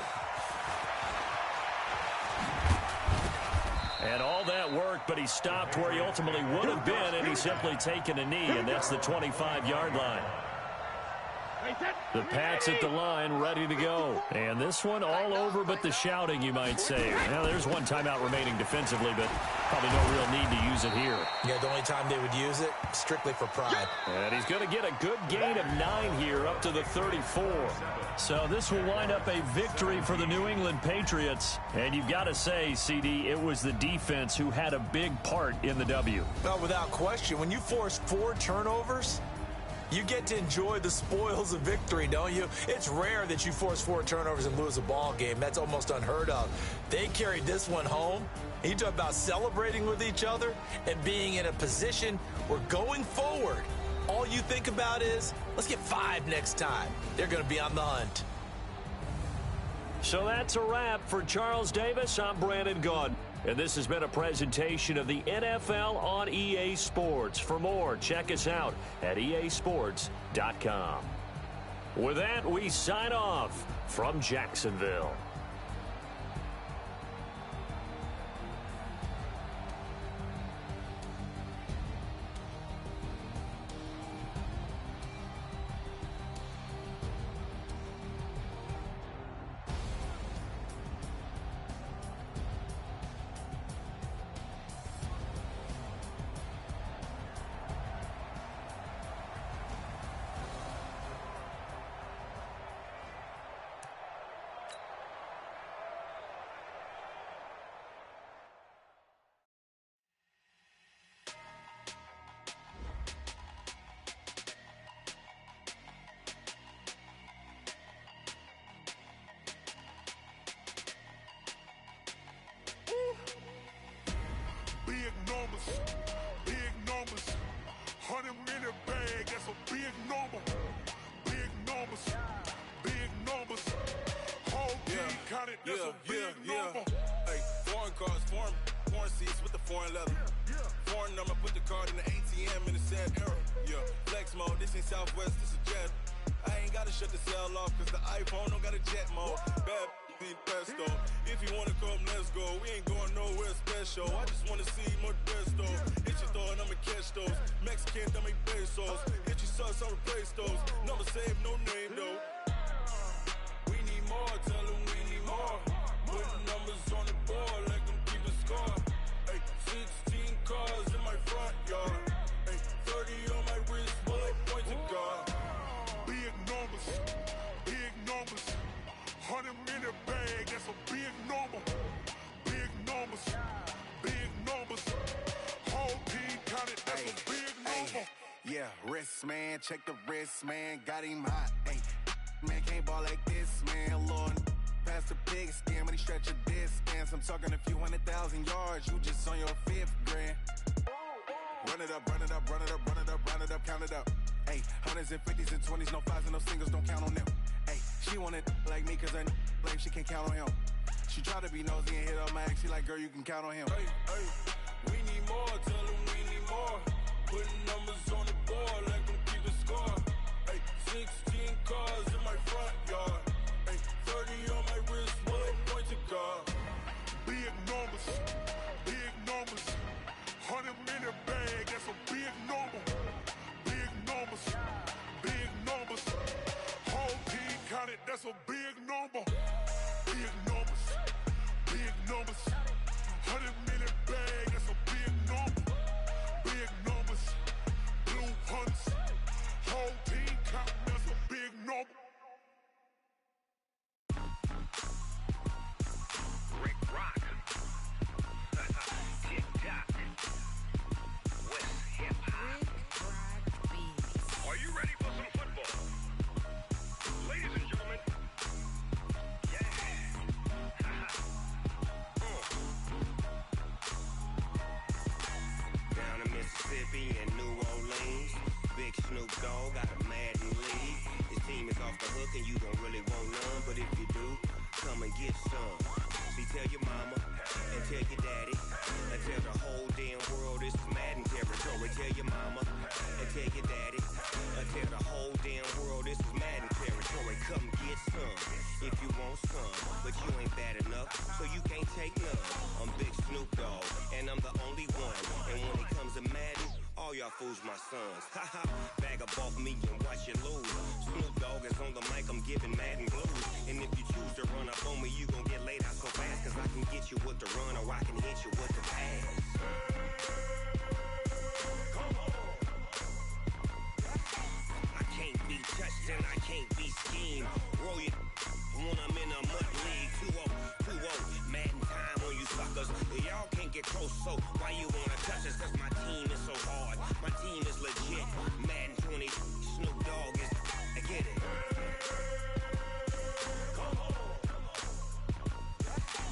And all that work, but he stopped where he ultimately would have been, and he's simply taken a knee, and that's the 25-yard line. The Pats at the line, ready to go. And this one all over but the shouting, you might say. Now, there's one timeout remaining defensively, but probably no real need to use it here. Yeah, the only time they would use it, strictly for pride. And he's going to get a good gain of 9 here, up to the 34. So this will wind up a victory for the New England Patriots. And you've got to say, CD, it was the defense who had a big part in the W. Well, without question, when you force 4 turnovers, You get to enjoy the spoils of victory, don't you? It's rare that you force 4 turnovers and lose a ball game. That's almost unheard of. They carried this one home. You talk about celebrating with each other and being in a position where going forward, all you think about is, let's get 5 next time. They're going to be on the hunt. So that's a wrap for Charles Davis. I'm Brandon Gaudin. And this has been a presentation of the NFL on EA Sports. For more, check us out at easports.com. With that, we sign off from Jacksonville. Big numbers, 100-minute bag, that's a big number. Big numbers, whole team counted, that's a big number. Hey, foreign cars, foreign seats with the foreign leather. Foreign number, put the card in the ATM in the sad era. Yeah, flex mode, this ain't Southwest, this is Jet. I ain't gotta shut the cell off, cause the iPhone don't got a jet mode. Bad need pesto. If you wanna come, let's go. We ain't going nowhere special. I just wanna see more Desto. Hit your throw and I'ma catch those. Mexican, dummy pesos. Hit your sus, I'll replace those. Number save, no name though. We need more, tell them we need more. Putting numbers on the board, like them keep a score. Hey, 16 cars in my front yard. Hey, 30 on my wrist, bullet point to God. Big numbers, 100-minute bag, that's a big number. Big numbers, whole team counted, that's a big number. Yeah, wrist man, check the wrist man, got him hot. Ay, man can't ball like this, man. Lord, past the pig skin when he stretch a distance. I'm talking a few 100,000 yards, you just on your 5th grand. Run it up, run it up, run it up, run it up, run it up, count it up. Ay, 100s and 50s and 20s, no 5s and no singles, don't count on them. Ay, she wanted like me cause her like she can't count on him. She tried to be nosy and hit up my ex, she like, girl, you can count on him. Hey, we need more, tell them we need more. Putting numbers on the board, like them keep a score. Hey, 16 cars in my front yard. Hey, 30 on my wrist, bullet point to God. Big numbers, 100-minute bag, that's a big number. Big numbers, whole team counted, that's a big number. Big numbers, 100-minute bag, that's a big number. Big numbers, blue hunts, whole team counting, that's a big number. Rick Rock. Tick-tock. West hip-hop. Are you ready for some football? Ladies and gentlemen. Yeah. Down in Mississippi and New Orleans, Big Snoop Dogg got a Madden league. His team is off the hook and you don't really want none, but if you do, come and get some. See, tell your mama and tell your daddy and tell the whole damn world this is Madden territory. Tell your mama and tell your daddy and tell the whole damn world this is Madden territory. Come get some if you want some, but you ain't bad enough, so you can't take none. I'm Big Snoop Dogg and I'm the only one. And when it comes to Madden, all y'all fools my sons. Haha, bag up off me and watch you lose. Snoop Dogg is on the mic, I'm giving Madden blues. And if you choose to run up on me, you gon' get laid out so fast, cause I can get you with the run or I can hit you with the pass. Come on. I can't be touched and I can't be schemed. Roll you when I'm in a mud league. 2-0, 2-0, Madden time on you suckers. Y'all can't get close, so why you wanna touch us? Cause my team is so hard, my team is legit. Madden 20 Snoop Dogg is, I get it.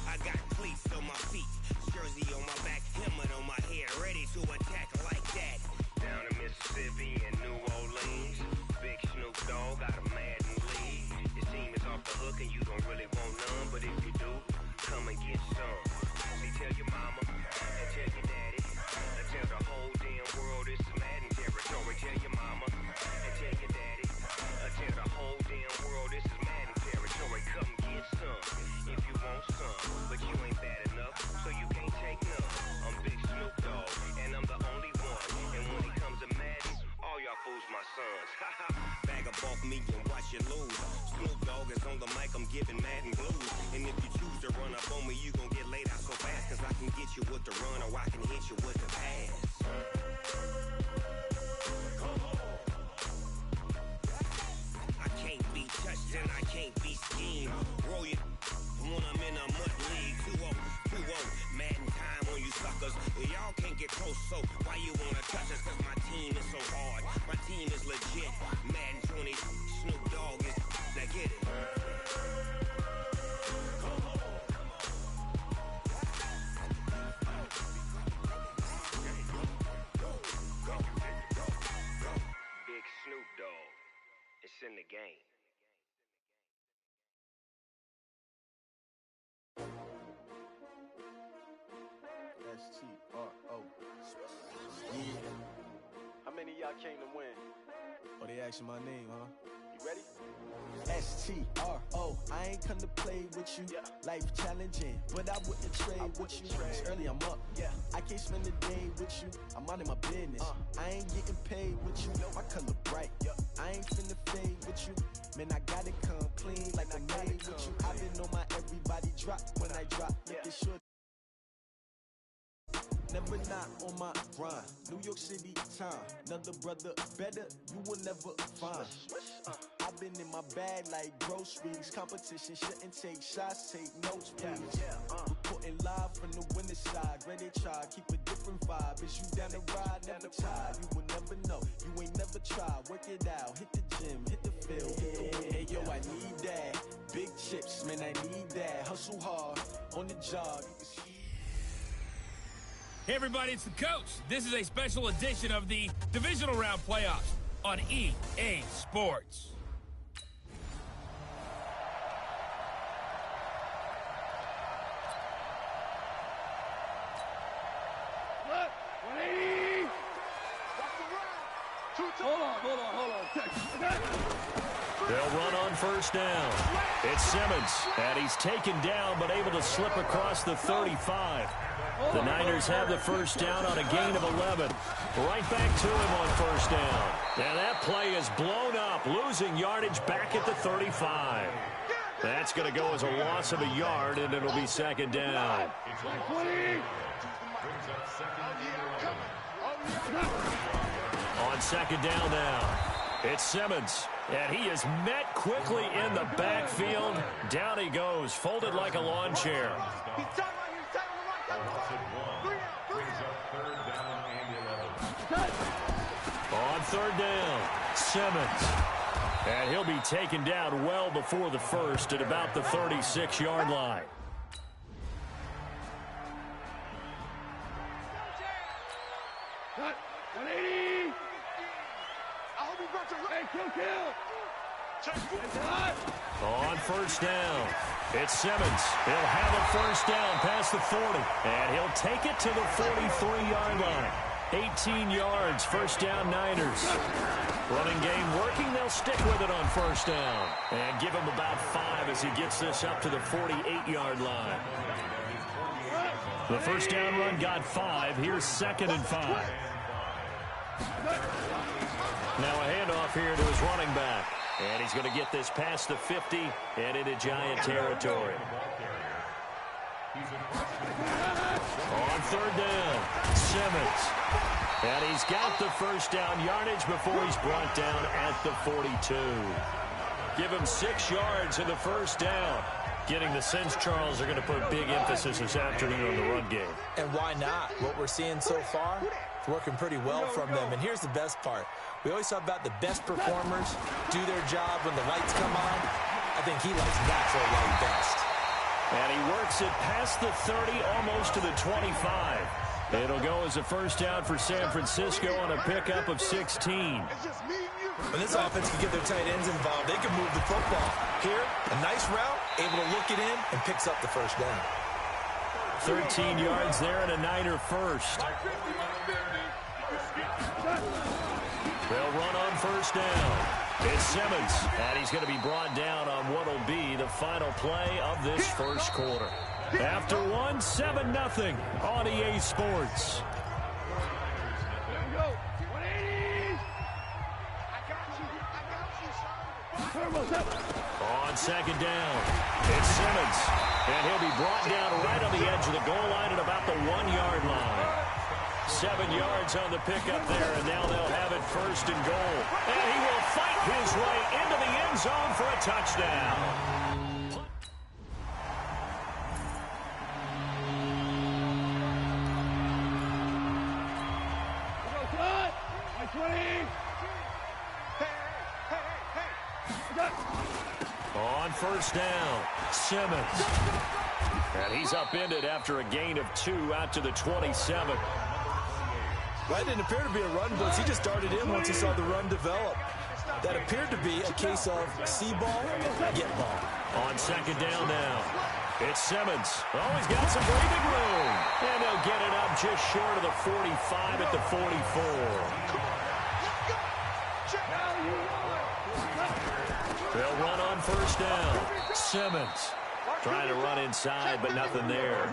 I got cleats on my feet, jersey on my back, helmet on my head, ready to attack like that. Down in Mississippi and New Orleans, big Snoop Dogg got a Madden league. Your team is off the hook and you don't really want none, but if you do, come and get some. See, tell your mama and tell your daddy, and tell the whole damn world it's Madden territory. Tell your mama and tell your daddy, and tell the whole damn world this is Madden territory. Come get some if you want some, but you ain't bad enough, so you can't take none. I'm Big Snoop Dogg, and I'm the only one. And when it comes to Madden, all y'all fools my sons. Bag a bulk me and watch you lose. Snoop Dogg is on the mic, I'm giving Madden blues. And if you choose to run up on me, you gon' get laid out so fast. Cause I can get you with the run or I can hit you with the pass. I can't be touched and I can't be schemed. Roll you when I'm in a mud league. 2-0, 2-0, Madden time on you suckers. Y'all can't get close, so why you wanna touch us? Cause my team is so hard, my team is legit. Madden 20, Snoop Dogg is, now get it. Big Snoop Dogg, it's in the game. S-T-R-O. Yeah. How many of y'all came to win? Oh, they asking my name, huh? You ready? S-T-R-O, I ain't come to play with you. Yeah. Life challenging, but I wouldn't trade with you. It's early, I'm up. Yeah. I can't spend the day with you. I'm minding my business. I ain't getting paid with you. My color bright. Yeah. I ain't finna fade with you. Man, I gotta come clean like I made with you. I've been on my everybody drop when I drop. Making sure. Never not on my grind. New York City time. Another brother better, you will never find. I've been in my bag like groceries. Competition shouldn't take shots, take notes, please. Reporting live from the winning side. Ready to try, keep a different vibe. Is you down the ride, never tired. You will never know, you ain't never tried. Work it out, hit the gym, hit the field, hit the win. Hey yo, I need that. Big chips, man, I need that. Hustle hard, on the job. You can see. Hey everybody, it's the coach. This is a special edition of the Divisional Round Playoffs on EA Sports. What? 180! Hold on. They'll run on first down. It's Simmons, and he's taken down but able to slip across the 35. The Niners have the first down on a gain of 11. Right back to him on first down. And that play is blown up, losing yardage back at the 35. That's going to go as a loss of a yard, and it'll be second down. On second down now, it's Simmons. And he is met quickly in the backfield. Down he goes, folded like a lawn chair. On third down, Simmons. And he'll be taken down well before the first at about the 36-yard line. Cut. 180! On first down, it's Simmons. He'll have a first down past the 40. And he'll take it to the 43-yard line. 18 yards, first down Niners. Running game working, they'll stick with it on first down. And give him about 5 as he gets this up to the 48-yard line. The first down run got 5. Here's second and 5. Now a handoff here to his running back. And he's going to get this past the 50 and into Giant territory. On third down, Simmons. And he's got the first down yardage before he's brought down at the 42. Give him 6 yards in the first down. Getting the sense Charles are going to put big emphasis this afternoon on the run game. And why not? What we're seeing so far, working pretty well from them. And here's the best part. We always talk about the best performers do their job when the lights come on. I think he likes natural light best. And he works it past the 30, almost to the 25. It'll go as a first down for San Francisco on a pickup of 16. When this offense can get their tight ends involved, they can move the football. Here, a nice route, able to look it in, and picks up the first down. 13 yards there and a Niner first. They'll run on first down. It's Simmons, and he's going to be brought down on what will be the final play of this first quarter. After one, 7-0 on EA Sports. On second down, it's Simmons, and he'll be brought down right on the edge of the goal line at about the 1-yard line. 7 yards on the pickup there, and now they'll have it first and goal. And he will fight his way into the end zone for a touchdown. On first down, Simmons. And he's upended after a gain of 2 out to the 27. Well, it didn't appear to be a run blitz. He just darted in once he saw the run develop. That appeared to be a case of see ball, get ball. On second down now, it's Simmons. Oh, he's got some breathing room. And they'll get it up just short of the 45 at the 44. They'll run on first down. Simmons trying to run inside, but nothing there.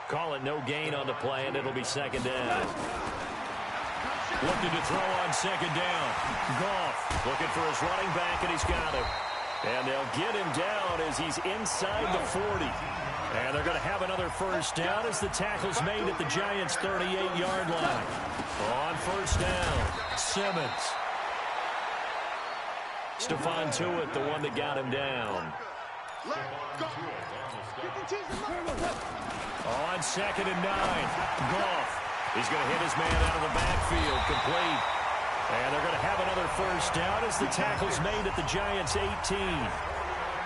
Call it no gain on the play, and it'll be second down. Looking to throw on second down. Goff looking for his running back, and he's got him. And they'll get him down as he's inside the 40. And they're going to have another first down as the tackle's made at the Giants' 38-yard line. On first down, Simmons. Stephon Tuitt, the one that got him down. On second and 9, Goff. He's going to hit his man out of the backfield, complete. And they're going to have another first down as the tackle's made at the Giants' 18.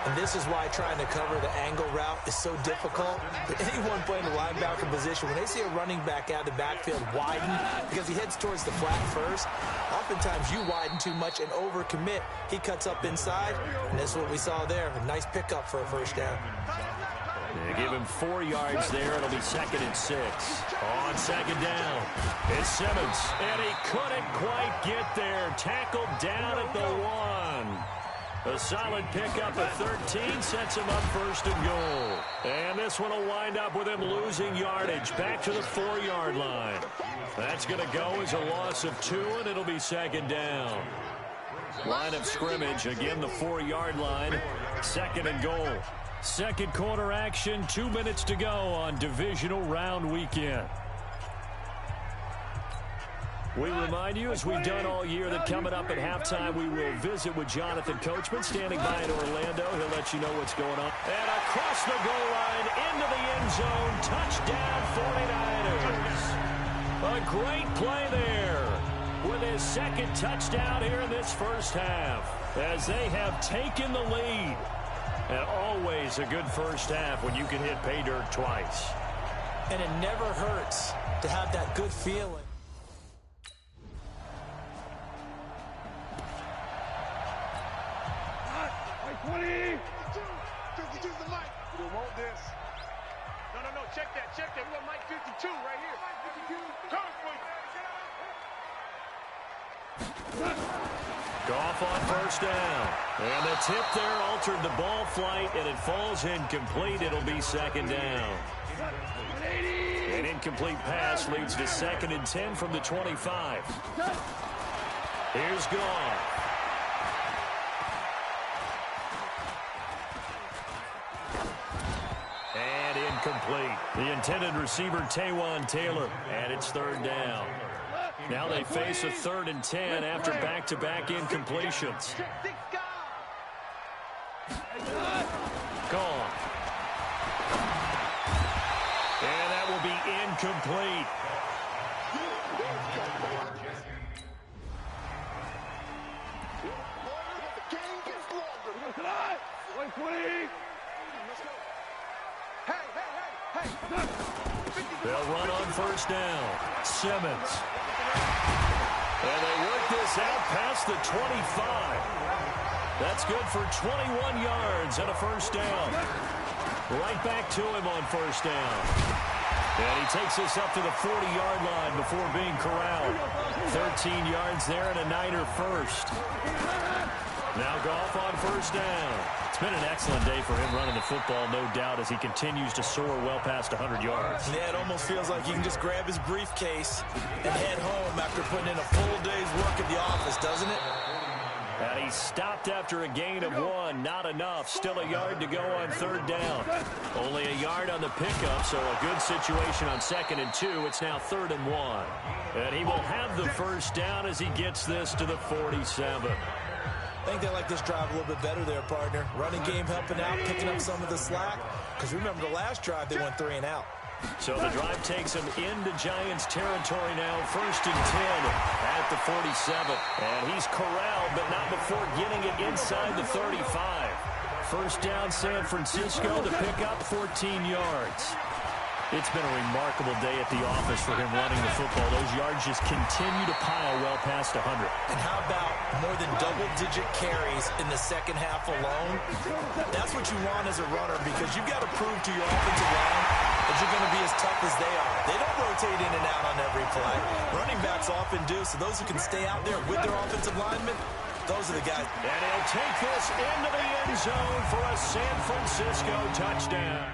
And this is why trying to cover the angle route is so difficult. But anyone playing the linebacker position, when they see a running back out of the backfield widen, because he heads towards the flat first, oftentimes you widen too much and overcommit. He cuts up inside, and that's what we saw there. A nice pickup for a first down. They give him 4 yards there. It'll be second and 6. On second down, it's Simmons. And he couldn't quite get there. Tackled down at the 1. A solid pickup of 13 sets him up first and goal. And this one will wind up with him losing yardage back to the 4-yard line. That's going to go as a loss of 2, and it'll be second down. Line of scrimmage, again the 4-yard line, second and goal. Second quarter action, 2 minutes to go on divisional round weekend. We remind you, as we've done all year, that coming up at halftime, we will visit with Jonathan Coachman standing by in Orlando. He'll let you know what's going on. And across the goal line, into the end zone, touchdown 49ers. A great play there with his second touchdown here in this first half, as they have taken the lead. And always a good first half when you can hit pay dirt twice. And it never hurts to have that good feeling. Check that. We got Mike 52 right here. Mike 52. Goff on first down. And the tip there altered the ball flight, and it falls incomplete. It'll be second down. An incomplete pass leads to second and 10 from the 25. Here's Goff. Complete. The intended receiver, Taywan Taylor, and it's third down. Now they face a 3rd and 10 after back-to-back incompletions. Gone. And that will be incomplete. They'll run on first down. Simmons. And they work this out past the 25. That's good for 21 yards and a first down. Right back to him on first down. And he takes us up to the 40-yard line before being corralled. 13 yards there and a Niner first. Now Goff on first down. It's been an excellent day for him running the football, no doubt, as he continues to soar well past 100 yards. Yeah, it almost feels like he can just grab his briefcase and head home after putting in a full day's work at the office, doesn't it? And he stopped after a gain of 1. Not enough. Still a yard to go on third down. Only a yard on the pickup, so a good situation on 2nd and 2. It's now 3rd and 1. And he will have the first down as he gets this to the 47. I think they like this drive a little bit better there, partner. Running game helping out, picking up some of the slack. Because remember, the last drive, they went 3 and out. So the drive takes him into Giants territory now. 1st and 10 at the 47. And he's corralled, but not before getting it inside the 35. First down, San Francisco to pick up 14 yards. It's been a remarkable day at the office for him running the football. Those yards just continue to pile well past 100. And how about more than double-digit carries in the second half alone? That's what you want as a runner, because you've got to prove to your offensive line that you're going to be as tough as they are. They don't rotate in and out on every play. Running backs often do, so those who can stay out there with their offensive linemen, those are the guys. And he'll take this into the end zone for a San Francisco touchdown.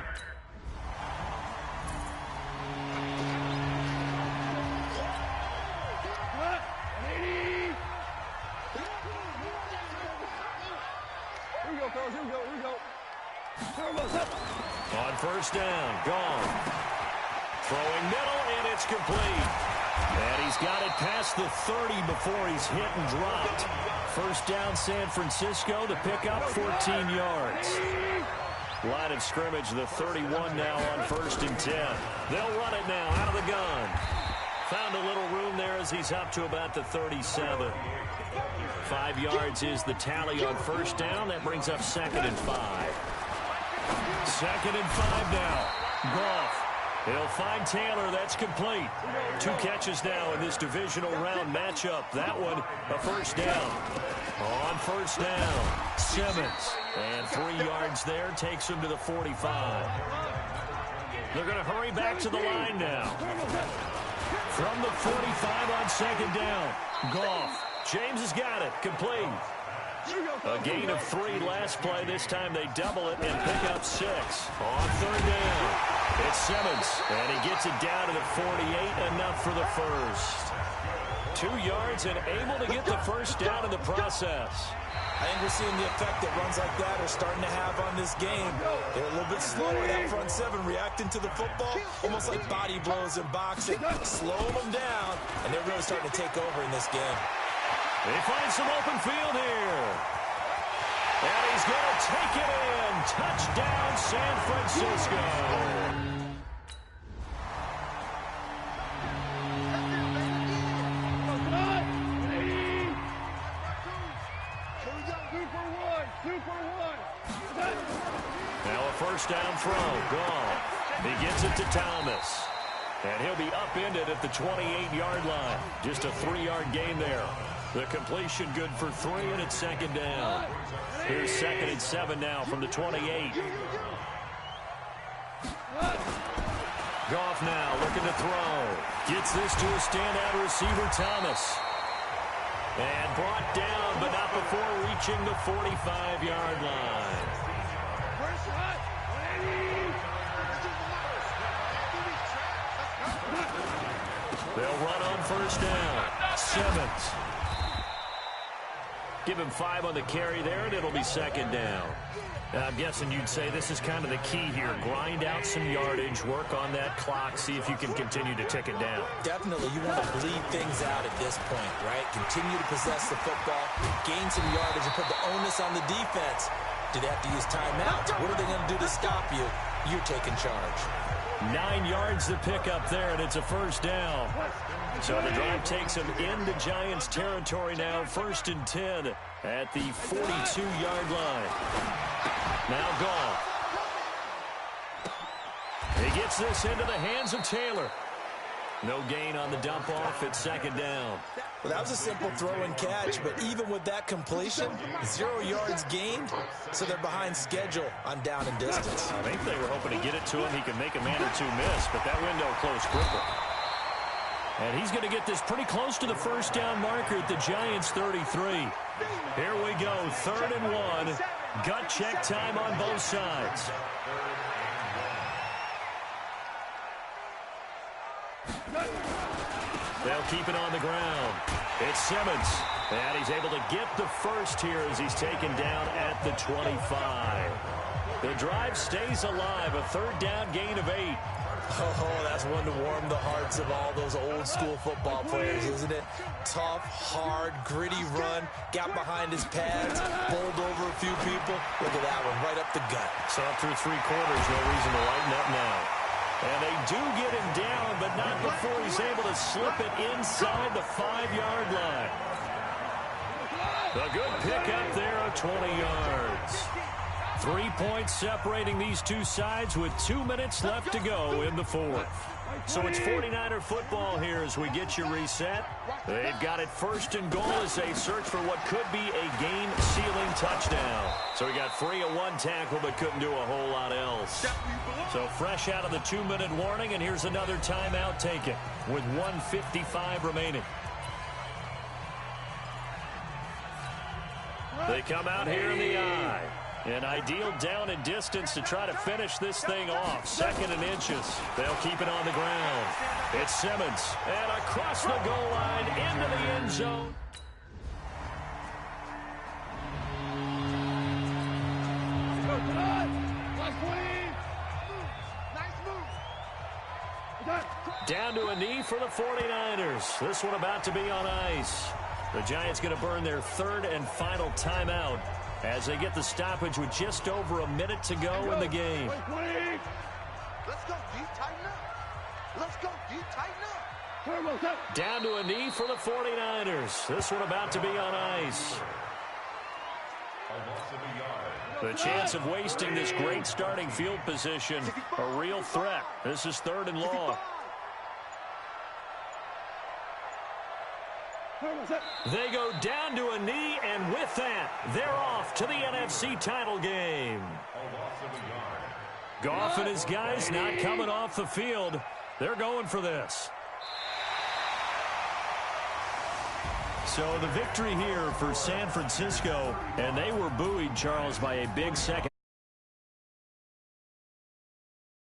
On first down, gone. Throwing middle, and it's complete. And he's got it past the 30 before he's hit and dropped. First down, San Francisco to pick up 14 yards. Line of scrimmage, the 31 now on 1st and 10. They'll run it now out of the gun. Found a little room there as he's up to about the 37. 5 yards is the tally on first down. That brings up 2nd and 5. 2nd and 5 now. Goff. He'll find Taylor. That's complete. 2 catches now in this divisional round matchup. That one, a first down. On first down, Simmons. And 3 yards there takes him to the 45. They're going to hurry back to the line now. From the 45 on 2nd down. Goff. James has got it. Complete. A gain of 3 last play. This time they double it and pick up 6. On 3rd down, it's Simmons. And he gets it down to the 48. Enough for the first. 2 yards and able to get the first down in the process. I think we're seeing the effect that runs like that are starting to have on this game. They're a little bit slower, that front 7, reacting to the football, almost like body blows in boxing, slowing them down, and they're really starting to take over in this game. They find some open field here. And he's going to take it in. Touchdown, San Francisco. Now a first down throw. Gone. He gets it to Thomas. And he'll be upended at the 28-yard line. Just a 3-yard gain there. The completion good for 3, and it's 2nd down. Here's 2nd and 7 now from the 28. Goff now looking to throw. Gets this to a standout receiver, Thomas. And brought down, but not before reaching the 45-yard line. They'll run on first down. Simmons. Give him 5 on the carry there, and it'll be 2nd down. And I'm guessing you'd say this is kind of the key here. Grind out some yardage, work on that clock, see if you can continue to tick it down. Definitely, you want to bleed things out at this point, right? Continue to possess the football, gain some yardage, and put the onus on the defense. Do they have to use timeouts? What are they going to do to stop you? You're taking charge. 9 yards to pick up there, and it's a first down. So the drive takes him into Giants territory now. 1st and 10 at the 42-yard line. Now Goff. He gets this into the hands of Taylor. No gain on the dump off. It's second down. Well, that was a simple throw and catch, but even with that completion, 0 yards gained, so they're behind schedule on down and distance. I think they were hoping to get it to him. He could make a man or two miss, but that window closed quickly. And he's going to get this pretty close to the first down marker at the Giants' 33. Here we go, 3rd and 1. Gut check time on both sides. They'll keep it on the ground. It's Simmons. And he's able to get the first here as he's taken down at the 25. The drive stays alive. A 3rd down gain of 8. Oh, that's one to warm the hearts of all those old-school football players, isn't it? Tough, hard, gritty run. Got behind his pads, bowled over a few people. Look at that one, right up the gut. So through 3 quarters, no reason to lighten up now. And they do get him down, but not before he's able to slip it inside the 5-yard line. A good pickup there of 20 yards. 3 points separating these two sides with 2 minutes left to go in the 4th. So it's 49er football here as we get you reset. They've got it 1st and goal as they search for what could be a game-sealing touchdown. So he got free of 1 tackle but couldn't do a whole lot else. So fresh out of the 2-minute warning, and here's another timeout taken with 1:55 remaining. They come out here in the eye. An ideal down and distance to try to finish this thing off. 2nd and inches. They'll keep it on the ground. It's Simmons. And across the goal line into the end zone. Down to a knee for the 49ers. This one about to be on ice. The Giants going to burn their 3rd and final timeout as they get the stoppage with just over a minute to go in the game. Let's go, D. Tighten up. Let's go, D. Tighten up. Down to a knee for the 49ers. This one about to be on ice. The chance of wasting this great starting field position, a real threat. This is 3rd and long. They go down to a knee, and with that, they're off to the NFC title game. Goff and his guys not coming off the field. They're going for this. So the victory here for San Francisco, and they were buoyed, Charles, by a big second.